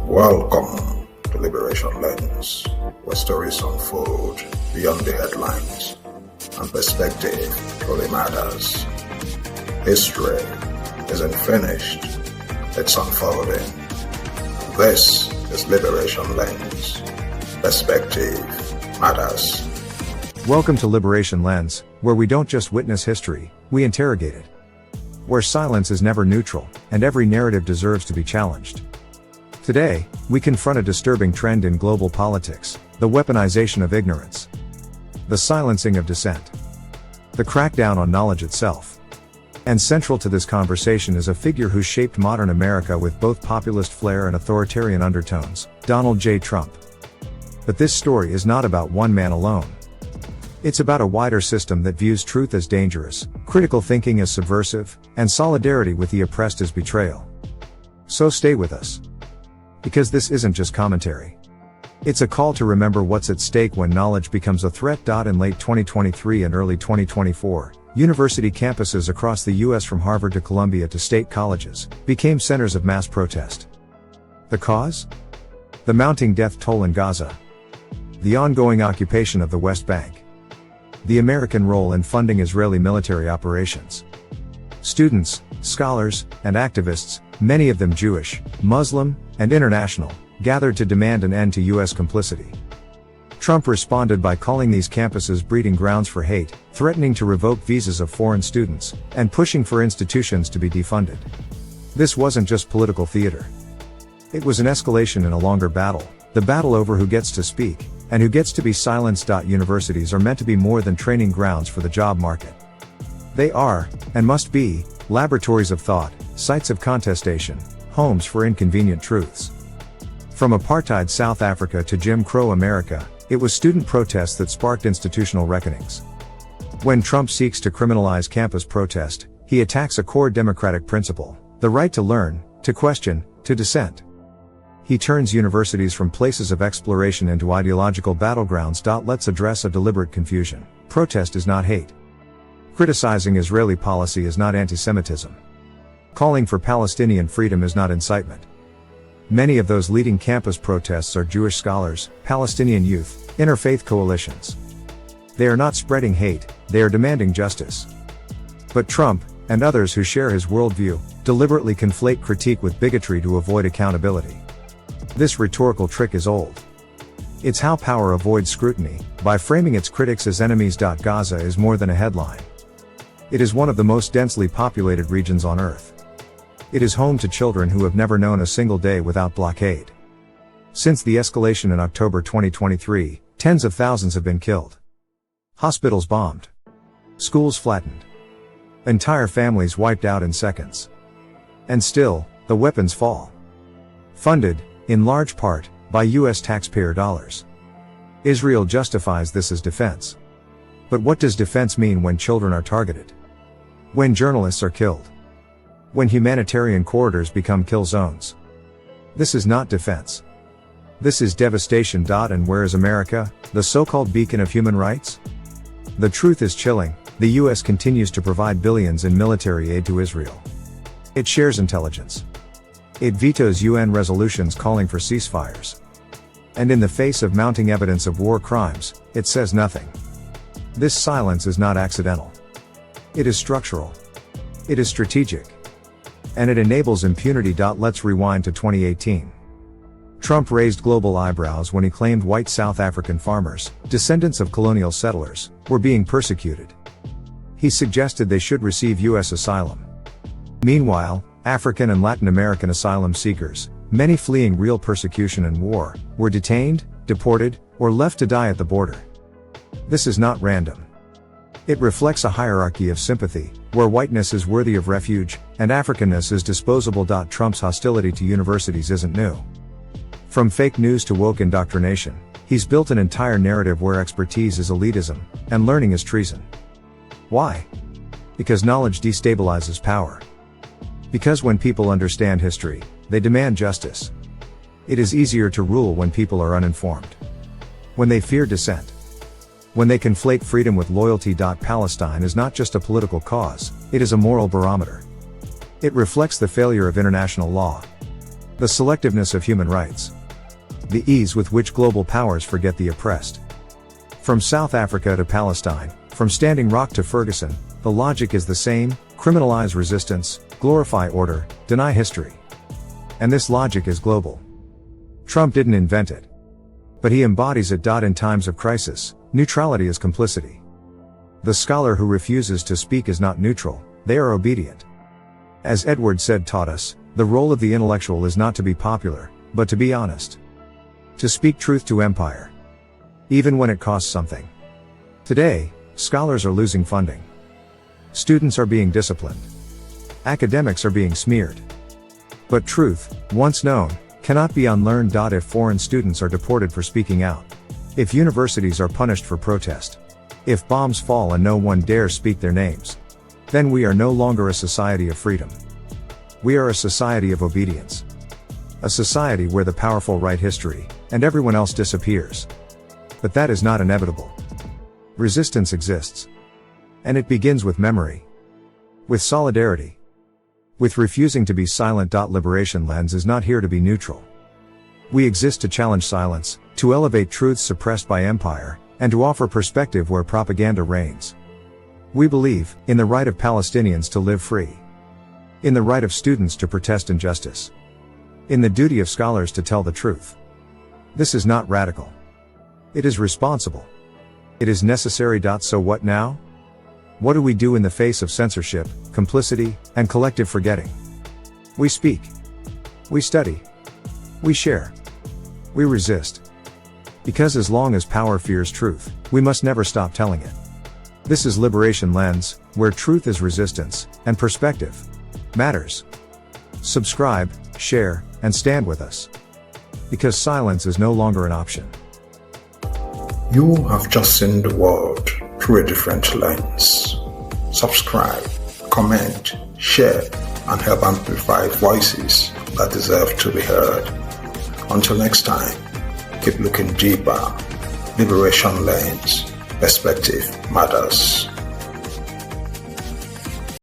Welcome to Liberation Lens, where stories unfold beyond the headlines and perspective truly matters. History isn't finished, it's unfolding. This is Liberation Lens. Perspective matters. Welcome to Liberation Lens, where we don't just witness history, we interrogate it. Where silence is never neutral, and every narrative deserves to be challenged. Today, we confront a disturbing trend in global politics, the weaponization of ignorance. The silencing of dissent. The crackdown on knowledge itself. And central to this conversation is a figure who shaped modern America with both populist flair and authoritarian undertones, Donald J. Trump. But this story is not about one man alone. It's about a wider system that views truth as dangerous, critical thinking as subversive, and solidarity with the oppressed as betrayal. So stay with us. Because this isn't just commentary. It's a call to remember what's at stake when knowledge becomes a threat. In late 2023 and early 2024, university campuses across the U.S. from Harvard to Columbia to state colleges became centers of mass protest. The cause? The mounting death toll in Gaza. The ongoing occupation of the West Bank. The American role in funding Israeli military operations. Students, scholars, and activists, many of them Jewish, Muslim, and international, gathered to demand an end to U.S. complicity. Trump responded by calling these campuses breeding grounds for hate, threatening to revoke visas of foreign students, and pushing for institutions to be defunded. This wasn't just political theater. It was an escalation in a longer battle, the battle over who gets to speak, and who gets to be silenced. Universities are meant to be more than training grounds for the job market. They are, and must be, laboratories of thought, sites of contestation, homes for inconvenient truths. From apartheid South Africa to Jim Crow America, it was student protests that sparked institutional reckonings. When Trump seeks to criminalize campus protest, he attacks a core democratic principle, the right to learn, to question, to dissent. He turns universities from places of exploration into ideological battlegrounds. Let's address a deliberate confusion. Protest is not hate. Criticizing Israeli policy is not anti-Semitism. Calling for Palestinian freedom is not incitement. Many of those leading campus protests are Jewish scholars, Palestinian youth, interfaith coalitions. They are not spreading hate, they are demanding justice. But Trump, and others who share his worldview, deliberately conflate critique with bigotry to avoid accountability. This rhetorical trick is old. It's how power avoids scrutiny, by framing its critics as enemies. Gaza is more than a headline. It is one of the most densely populated regions on Earth. It is home to children who have never known a single day without blockade. Since the escalation in October 2023, tens of thousands have been killed. Hospitals bombed. Schools flattened. Entire families wiped out in seconds. And still, the weapons fall. Funded, in large part, by U.S. taxpayer dollars. Israel justifies this as defense. But what does defense mean when children are targeted? When journalists are killed? When humanitarian corridors become kill zones? This is not defense. This is devastation. And where is America, the so-called beacon of human rights? The truth is chilling. The U.S. continues to provide billions in military aid to Israel. It shares intelligence. It vetoes UN resolutions calling for ceasefires. And in the face of mounting evidence of war crimes, it says nothing. This silence is not accidental. It is structural. It is strategic. And it enables impunity. Let's rewind to 2018. Trump raised global eyebrows when he claimed white South African farmers, descendants of colonial settlers, were being persecuted. He suggested they should receive U.S. asylum. Meanwhile, African and Latin American asylum seekers, many fleeing real persecution and war, were detained, deported, or left to die at the border. This is not random. It reflects a hierarchy of sympathy, where whiteness is worthy of refuge, and Africanness is disposable. Trump's hostility to universities isn't new. From fake news to woke indoctrination, he's built an entire narrative where expertise is elitism, and learning is treason. Why? Because knowledge destabilizes power. Because when people understand history, they demand justice. It is easier to rule when people are uninformed. When they fear dissent. When they conflate freedom with loyalty. Palestine is not just a political cause, it is a moral barometer. It reflects the failure of international law. The selectiveness of human rights. The ease with which global powers forget the oppressed. From South Africa to Palestine, from Standing Rock to Ferguson, the logic is the same: criminalize resistance, glorify order, deny history. And this logic is global. Trump didn't invent it. But he embodies it. In times of crisis, neutrality is complicity. The scholar who refuses to speak is not neutral, they are obedient. As Edward said taught us, the role of the intellectual is not to be popular, but to be honest. To speak truth to empire. Even when it costs something. Today, scholars are losing funding. Students are being disciplined. Academics are being smeared. But truth, once known, cannot be unlearned. If foreign students are deported for speaking out. If universities are punished for protest. If bombs fall and no one dares speak their names. Then we are no longer a society of freedom. We are a society of obedience. A society where the powerful write history, and everyone else disappears. But that is not inevitable. Resistance exists. And it begins with memory. With solidarity. With refusing to be silent. Liberation Lens is not here to be neutral. We exist to challenge silence, to elevate truths suppressed by empire, and to offer perspective where propaganda reigns. We believe in the right of Palestinians to live free. In the right of students to protest injustice. In the duty of scholars to tell the truth. This is not radical. It is responsible. It is necessary. So what now? What do we do in the face of censorship, complicity, and collective forgetting? We speak. We study. We share. We resist. Because as long as power fears truth, we must never stop telling it. This is Liberation Lens, where truth is resistance, and perspective matters. Subscribe, share, and stand with us. Because silence is no longer an option. You have just seen the world through a different lens. Subscribe, comment, share, and help amplify voices that deserve to be heard. Until next time, keep looking deeper. Liberation Lens. Perspective matters.